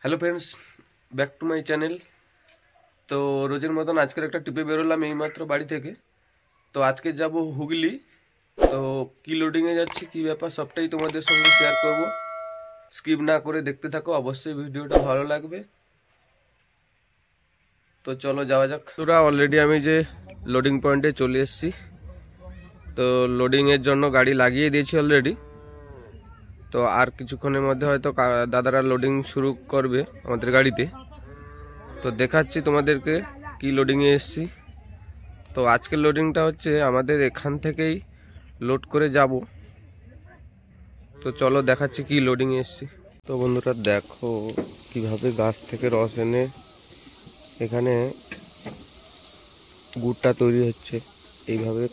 Hello friends, back to my channel. তো রোজের মতন আজকের একটা ট্রিপে বেরোলাম এইমাত্র বাড়ি থেকে। তো আজকে যাব হুগলি। তো কি লোডিংয়ে যাচ্ছি, কি ব্যাপার, সবটাই তোমাদের সঙ্গে শেয়ার করব। স্কিপ না করে দেখতে থাকো, অবশ্যই ভিডিওটা ভালো লাগবে। তো চলো যাওয়া যাক। তোরা অলরেডি আমি যে লোডিং পয়েন্টে চলে এসেছি। তো লোডিংয়ের জন্য গাড়ি লাগিয়ে দিয়েছি অলরেডি। তো আর কিছুক্ষণের মধ্যে হয়তো দাদারা লোডিং শুরু করবে আমাদের গাড়িতে। তো দেখাচ্ছি তোমাদেরকে কি লোডিংয়ে এসেছি। তো আজকের লোডিংটা হচ্ছে আমাদের এখান থেকেই লোড করে যাব। তো চলো দেখাচ্ছি কি লোডিংয়ে এসেছি। তো বন্ধুরা দেখো কিভাবে গাছ থেকে রস এনে এখানে গুড়টা তৈরি হচ্ছে। এইভাবে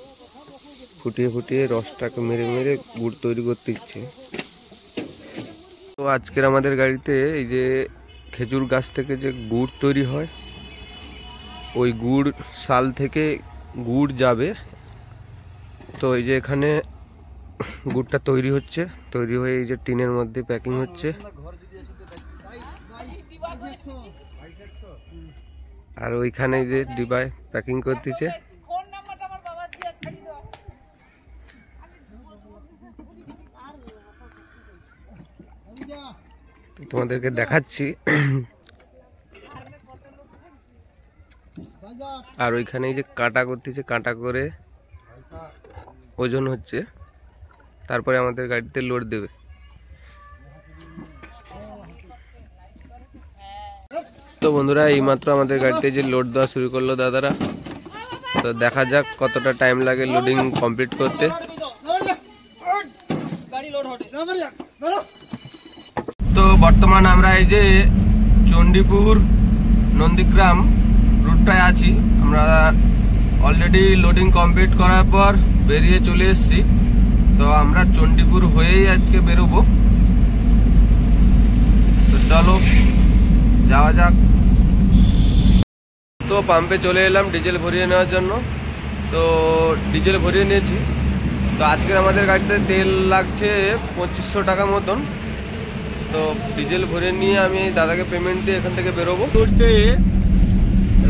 ফুটিয়ে ফুটিয়ে রসটাকে মেরে মেরে গুড় তৈরি করতে ইচ্ছে। তো আজকের আমাদের গাড়িতে এই যে খেজুর গাছ থেকে যে গুড় তৈরি হয়, ওই গুড় শাল থেকে গুড় যাবে। তো এই যে এখানে গুড়টা তৈরি হচ্ছে, তৈরি হয়ে এই যে টিনের মধ্যে প্যাকিং হচ্ছে। আর ওইখানে যে ডিবায় প্যাকিং করতেছে। তোমাদেরকে দেখাচ্ছি। আর ওইখানে যে কাটা করতেছে, কাটা করে ওজন হচ্ছে, তারপরে আমাদের গাড়িতে লোড দেবে। তো বন্ধুরা এইমাত্র আমাদের গাড়িতে যে লোড দেওয়া শুরু করলো দাদারা। তো দেখা যাক কতটা টাইম লাগে লোডিং কমপ্লিট করতে। তো বর্তমান আমরা এই যে চণ্ডীপুর নন্দীগ্রাম রুটটায় আছি। আমরা অলরেডি লোডিং কমপ্লিট করার পর বেরিয়ে চলে এসেছি। তো আমরা চণ্ডীপুর হয়েই আজকে বেরোবো। তো চলো যাওয়া যাক। তো পাম্পে চলে এলাম ডিজেল ভরিয়ে নেওয়ার জন্য। তো ডিজেল ভরিয়ে নিয়েছি। তো আজকের আমাদের গাড়িতে তেল লাগছে 2500 টাকা মতন। তো ডিজেল ভরে নিয়ে আমি দাদাকে পেমেন্ট দিয়ে এখান থেকে বেরোবো। ঘুরতে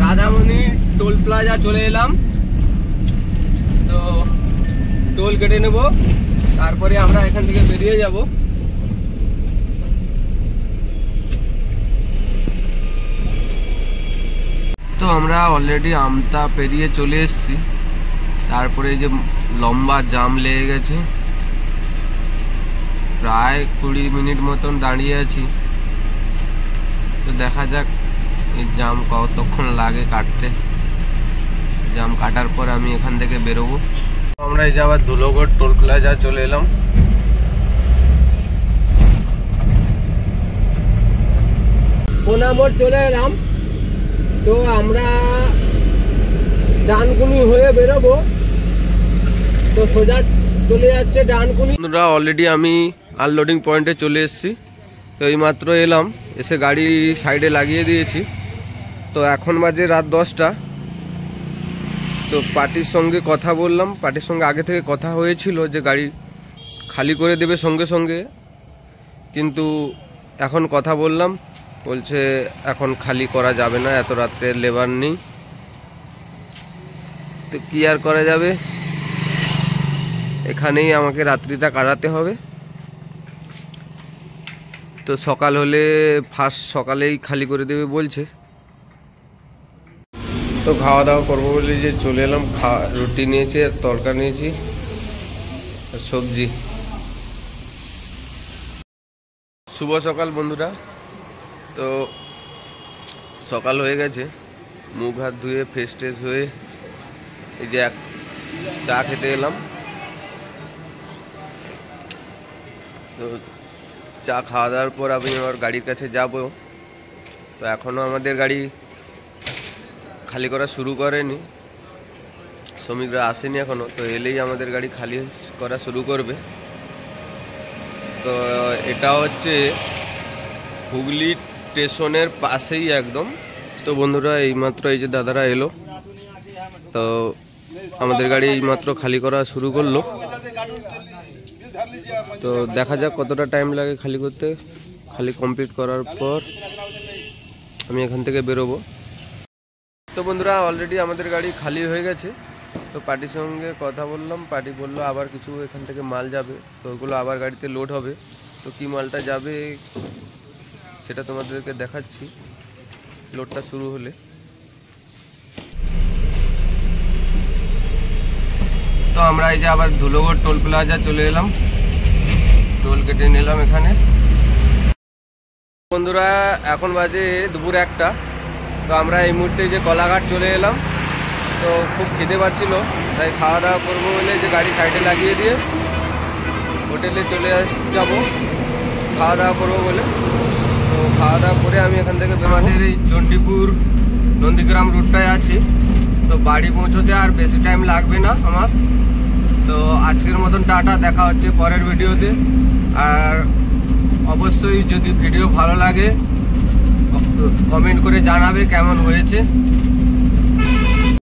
রাধামণি টোল প্লাজা চলে এলাম। তো টোল কেটে নেব, তারপরে আমরা এখান থেকে বেরিয়ে যাব। তো আমরা অলরেডি আমতা পেরিয়ে চলে এসেছি। তারপরে এই যে লম্বা জাম লেগে গেছে, প্রায় 20 মিনিট মতন দাঁড়িয়ে আছি। তো দেখা যাক এই জাম কতক্ষণ লাগে কাটতে। জাম কাটার পর আমি এখান থেকে বেরোবো। আমরা এই যে আবার ধুলোগড় টোল প্লাজা চলে এলাম। কোনামোড় চলে এলাম। তো আমরা ডানকুনি হয়ে বেরোবো। তো সোজা চলে যাচ্ছে ডানকুনি। অলরেডি আমি আনলোডিং পয়েন্টে চলে এসেছি। তো এইমাত্র এলাম, এসে গাড়ি সাইডে লাগিয়ে দিয়েছি। তো এখন বাজে রাত 10টা। তো পার্টির সঙ্গে কথা বললাম, পার্টির সঙ্গে আগে থেকে কথা হয়েছিল যে গাড়ি খালি করে দেবে সঙ্গে সঙ্গে। কিন্তু এখন কথা বললাম, বলছে এখন খালি করা যাবে না, এত রাত্রে লেবার নেই। তো কি আর করা যাবে, এখানেই আমাকে রাত্রিটা কাটাতে হবে। তো সকাল হলে ফার্স্ট সকালেই খালি করে দেবে বলছে। তো খাওয়া দাওয়া করবো বলে যে চলে এলাম। রুটি নিয়েছি, আর তরকা নিয়েছি, আর সবজি। শুভ সকাল বন্ধুরা। তো সকাল হয়ে গেছে, মুখ হাত ধুয়ে ফ্রেশ ট্রেশ হয়ে এই যে চা খেতে এলাম। তো চা খাওয়া দাওয়ার পর আমি আমার গাড়ির কাছে যাব। তো এখনও আমাদের গাড়ি খালি করা শুরু করেনি, শ্রমিকরা আসেনি এখনও। তো এলেই আমাদের গাড়ি খালি করা শুরু করবে। তো এটা হচ্ছে হুগলি স্টেশনের পাশেই একদম। তো বন্ধুরা এইমাত্র এই যে দাদারা এলো। তো আমাদের গাড়ি এইমাত্র খালি করা শুরু করলো। তো দেখা যাক কতটা টাইম লাগে খালি করতে। খালি কমপ্লিট করার পর আমি এখান থেকে বেরোবো। তো বন্ধুরা অলরেডি আমাদের গাড়ি খালি হয়ে গেছে। তো পার্টির সঙ্গে কথা বললাম, পার্টি বললো আবার কিছু এখান থেকে মাল যাবে, তো ওগুলো আবার গাড়িতে লোড হবে। তো কি মালটা যাবে সেটা তোমাদেরকে দেখাচ্ছি লোডটা শুরু হলে। তো আমরা এই যে আবার ধুলোগড় টোল প্লাজা চলে এলাম, টোল কেটে নিলাম এখানে। বন্ধুরা এখন বাজে দুপুর 1টা। তো আমরা এই মুহূর্তে যে কলাঘাট চলে এলাম। তো খুব খিদে পাচ্ছিল, তাই খাওয়া দাওয়া করবো বলে যে গাড়ি সাইডে লাগিয়ে দিয়ে হোটেলে চলে যাব খাওয়া দাওয়া করবো বলে। তো খাওয়া দাওয়া করে আমি এখান থেকে আমাদের এই চণ্ডীপুর নন্দীগ্রাম রুটটায় আছি। তো বাড়ি পৌঁছতে আর বেশি টাইম লাগবে না আমার। তো আজকের মতন টাটা, দেখা হচ্ছে পরের ভিডিওতে। আর অবশ্যই যদি ভিডিও ভালো লাগে কমেন্ট করে জানাবে কেমন হয়েছে।